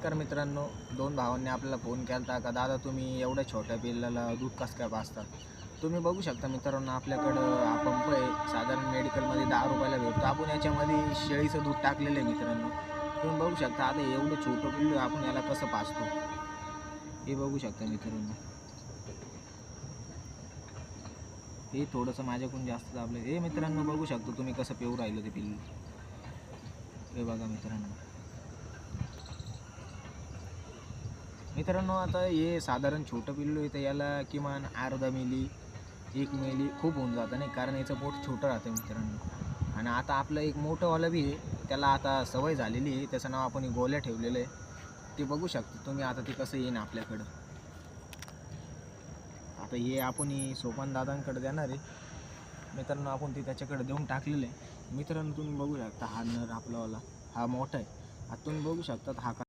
नमस्कार मित्रांनो, दोन भावांनी आपल्याला फोन केला का दादा तुम्ही एवढ्या छोट्या पिल्लाला दूध कसं काय पाजता. तुम्ही बघू शकता मित्रांनो, आपल्याकडं हा पंप आहे, साधारण मेडिकलमध्ये 10 रुपयाला भेटतो. आपण याच्यामध्ये शेळीचं दूध टाकलेलं आहे मित्रांनो. तुम्ही बघू शकता आता एवढं छोटं पिल्लू आपण याला कसं पाजतो हे बघू शकता मित्रांनो. हे थोडंसं माझ्याकडून जास्त दाबलं. हे मित्रांनो बघू शकतो तुम्ही कसं पिऊ राहिलं ते पिल्लू. हे बघा मित्रांनो आता हे साधारण छोटं पिल्लू आहे तर याला किमान अर्धा मिली 1 मिली खूप होऊन जातं नाही, कारण याचं पोट छोटं राहतं मित्रांनो. आणि आता आपलं एक मोठंवालं बी आहे, त्याला आता सवय झालेली आहे, त्याचं नाव आपण गोल्या ठेवलेलं आहे. ते बघू शकता तुम्ही आता ते कसं येईन आपल्याकडं. आता हे आपण सोपान दादांकडे देणार आहे मित्रांनो. आपण ते त्याच्याकडे देऊन टाकलेलं आहे मित्रांनो. तुम्ही बघू शकता हा नर आपलावाला हा मोठा आहे. आता तुम्ही बघू शकता हा